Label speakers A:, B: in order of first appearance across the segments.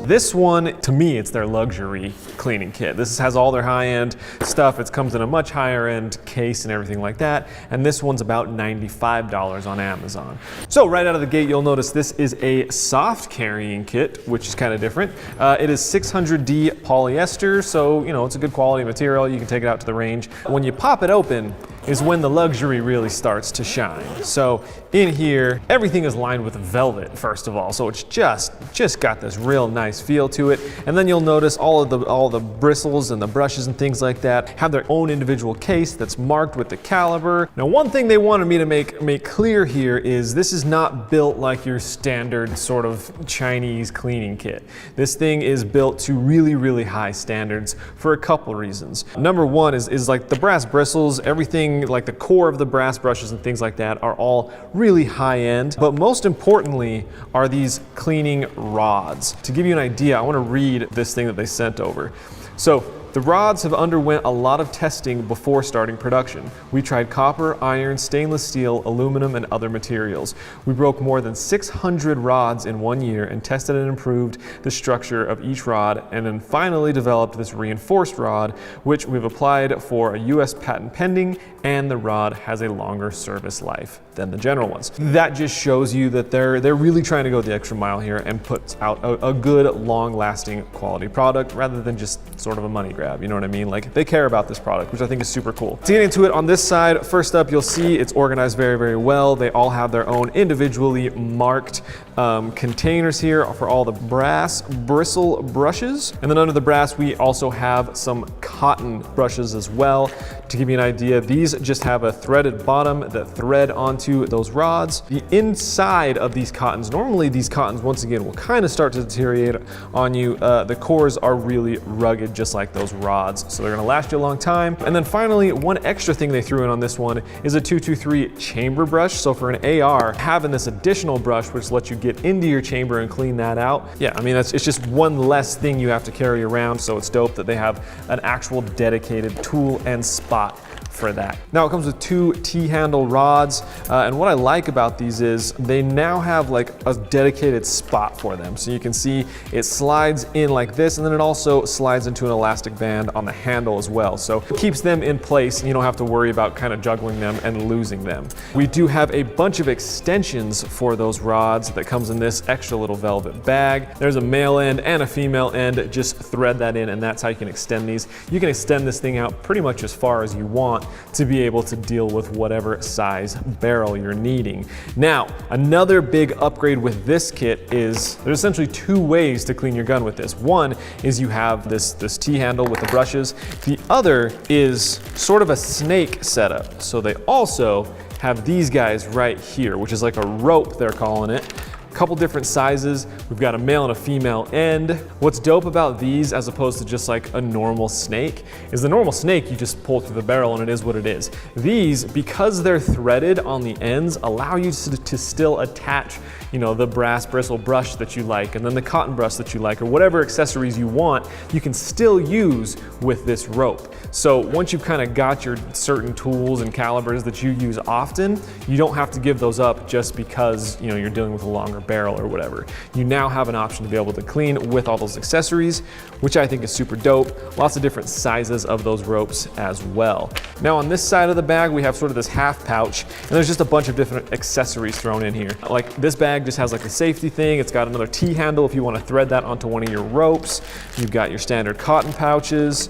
A: This one, to me, it's their luxury cleaning kit. This has all their high-end stuff. It comes in a much higher end case and everything like that. And this one's about $95 on Amazon. So right out of the gate, you'll notice this is a soft carrying kit, which is kind of different. It is 600D polyester, so it's a good quality material. You can take it out to the range. When you pop it open is when the luxury really starts to shine. So in here, everything is lined with velvet, first of all. So it's just got this real nice feel to it. And then you'll notice all the bristles and the brushes and things like that have their own individual case that's marked with the caliber. Now, one thing they wanted me to make clear here is this is not built like your standard sort of Chinese cleaning kit. This thing is built to really, really high standards for a couple reasons. Number one is like the brass bristles, everything like the core of the brass brushes and things like that are all really high end, but most importantly are these cleaning rods. To give you an idea, I want to read this thing that they sent over. So the rods have underwent a lot of testing before starting production. We tried copper, iron, stainless steel, aluminum, and other materials. We broke more than 600 rods in 1 year and tested and improved the structure of each rod, and then finally developed this reinforced rod, which we've applied for a US patent pending, and the rod has a longer service life than the general ones. That just shows you that they're really trying to go the extra mile here and put out a good, long-lasting quality product rather than just sort of a money grab. You know what I mean? Like, they care about this product, which I think is super cool. To get into it on this side, first up, you'll see it's organized very, very well. They all have their own individually marked containers here for all the brass bristle brushes. And then under the brass, we also have some cotton brushes as well. To give you an idea, these just have a threaded bottom that thread onto those rods. The inside of these cottons, normally these cottons, once again, will kind of start to deteriorate on you. The cores are really rugged, just like those rods, so they're gonna last you a long time. And then finally, one extra thing they threw in on this one is a 223 chamber brush. So for an AR, having this additional brush, which lets you get into your chamber and clean that out. Yeah, I mean, it's just one less thing you have to carry around, so it's dope that they have an actual dedicated tool and spot for that. Now it comes with 2 T-handle rods, and what I like about these is they now have like a dedicated spot for them. So you can see it slides in like this, and then it also slides into an elastic band on the handle as well. So it keeps them in place, and you don't have to worry about kind of juggling them and losing them. We do have a bunch of extensions for those rods that comes in this extra little velvet bag. There's a male end and a female end. Just thread that in, and that's how you can extend these. You can extend this thing out pretty much as far as you want to be able to deal with whatever size barrel you're needing. Now, another big upgrade with this kit is there's essentially 2 ways to clean your gun with this. One is you have this T-handle with the brushes. The other is sort of a snake setup. So they also have these guys right here, which is like a rope, they're calling it. Couple different sizes. We've got a male and a female end. What's dope about these, as opposed to just like a normal snake, is the normal snake you just pull through the barrel and it is what it is. These, because they're threaded on the ends, allow you to still attach, the brass bristle brush that you like, and then the cotton brush that you like, or whatever accessories you want, you can still use with this rope. So once you've kind of got your certain tools and calibers that you use often, you don't have to give those up just because you're dealing with a longer barrel or whatever. You now have an option to be able to clean with all those accessories, which I think is super dope. Lots of different sizes of those ropes as well. Now on this side of the bag, we have sort of this half pouch, and there's just a bunch of different accessories thrown in here. Like this bag just has like a safety thing. It's got another T-handle if you want to thread that onto one of your ropes. You've got your standard cotton pouches.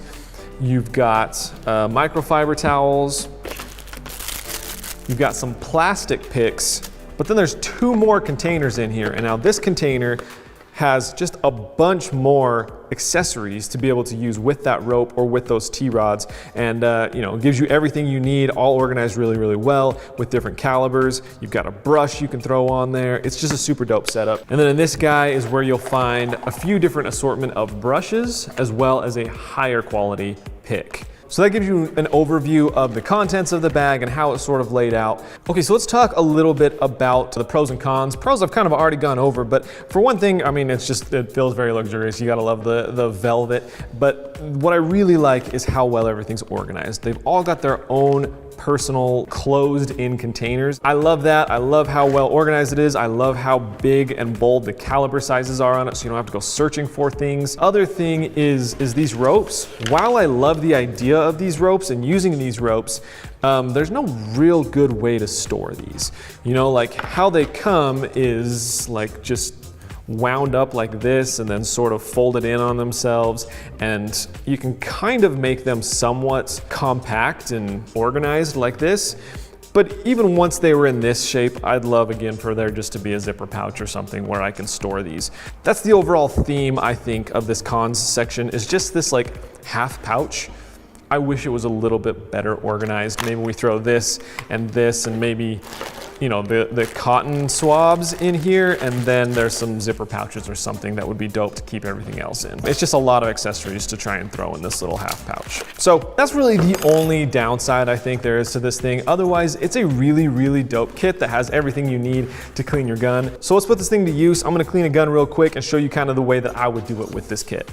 A: You've got microfiber towels. You've got some plastic picks. But then there's 2 more containers in here, and now this container has just a bunch more accessories to be able to use with that rope or with those T-rods, and gives you everything you need, all organized really, really well with different calibers. You've got a brush you can throw on there. It's just a super dope setup. And then in this guy is where you'll find a few different assortment of brushes, as well as a higher quality pick. So that gives you an overview of the contents of the bag and how it's sort of laid out. Okay, so let's talk a little bit about the pros and cons. Pros I've kind of already gone over, but for one thing, I mean, it feels very luxurious. You gotta love the velvet. But what I really like is how well everything's organized. They've all got their own personal closed-in containers. I love that. I love how well organized it is. I love how big and bold the caliber sizes are on it, so you don't have to go searching for things. Other thing is these ropes. While I love the idea of these ropes and using these ropes, there's no real good way to store these. You know, like how they come is like just wound up like this and then sort of folded in on themselves, and you can kind of make them somewhat compact and organized like this. But even once they were in this shape, I'd love again for there just to be a zipper pouch or something where I can store these. That's the overall theme, I think, of this cons section, is just this like half pouch. I wish it was a little bit better organized. Maybe we throw this and maybe, you know, the cotton swabs in here, and then there's some zipper pouches or something that would be dope to keep everything else in. It's just a lot of accessories to try and throw in this little half pouch. So that's really the only downside I think there is to this thing. Otherwise, it's a really, really dope kit that has everything you need to clean your gun. So let's put this thing to use. I'm gonna clean a gun real quick and show you kind of the way that I would do it with this kit.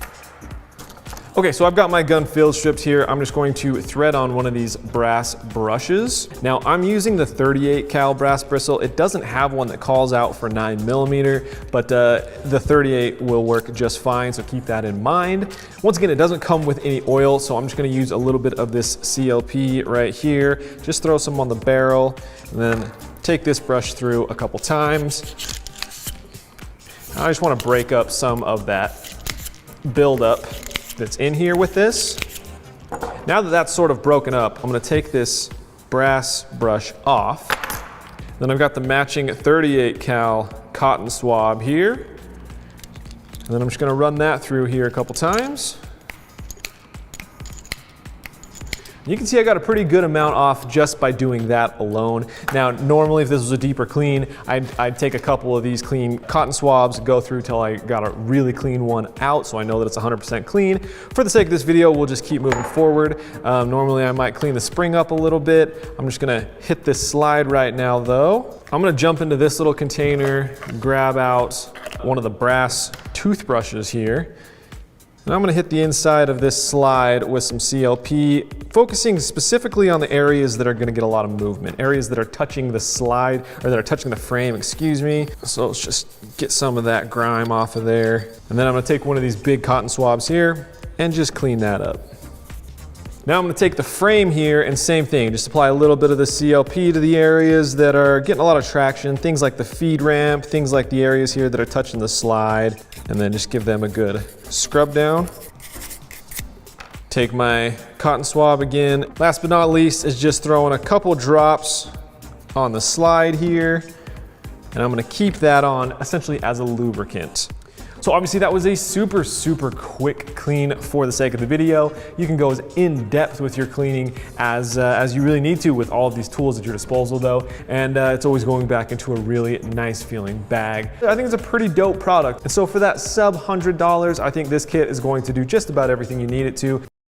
A: Okay, so I've got my gun field stripped here. I'm just going to thread on one of these brass brushes. Now I'm using the 38 cal brass bristle. It doesn't have one that calls out for 9mm, but the 38 will work just fine, so keep that in mind. Once again, it doesn't come with any oil, so I'm just gonna use a little bit of this CLP right here. Just throw some on the barrel, and then take this brush through a couple times. I just wanna break up some of that buildup that's in here with this. Now that that's sort of broken up, I'm gonna take this brass brush off. Then I've got the matching 38 cal cotton swab here. And then I'm just gonna run that through here a couple times. You can see I got a pretty good amount off just by doing that alone. Now, normally if this was a deeper clean, I'd take a couple of these clean cotton swabs, go through till I got a really clean one out, so I know that it's 100% clean. For the sake of this video, we'll just keep moving forward. Normally I might clean the spring up a little bit. I'm just gonna hit this slide right now though. I'm gonna jump into this little container, grab out one of the brass toothbrushes here. And I'm gonna hit the inside of this slide with some CLP, focusing specifically on the areas that are gonna get a lot of movement, areas that are touching the slide, or that are touching the frame, excuse me. So let's just get some of that grime off of there. And then I'm gonna take one of these big cotton swabs here and just clean that up. Now I'm gonna take the frame here and same thing, just apply a little bit of the CLP to the areas that are getting a lot of traction, things like the feed ramp, things like the areas here that are touching the slide, and then just give them a good scrub down. Take my cotton swab again. Last but not least is just throwing a couple drops on the slide here, and I'm gonna keep that on essentially as a lubricant. So obviously that was a super, super quick clean for the sake of the video. You can go as in depth with your cleaning as you really need to with all of these tools at your disposal though. And it's always going back into a really nice feeling bag. I think it's a pretty dope product. And so for that sub $100, I think this kit is going to do just about everything you need it to.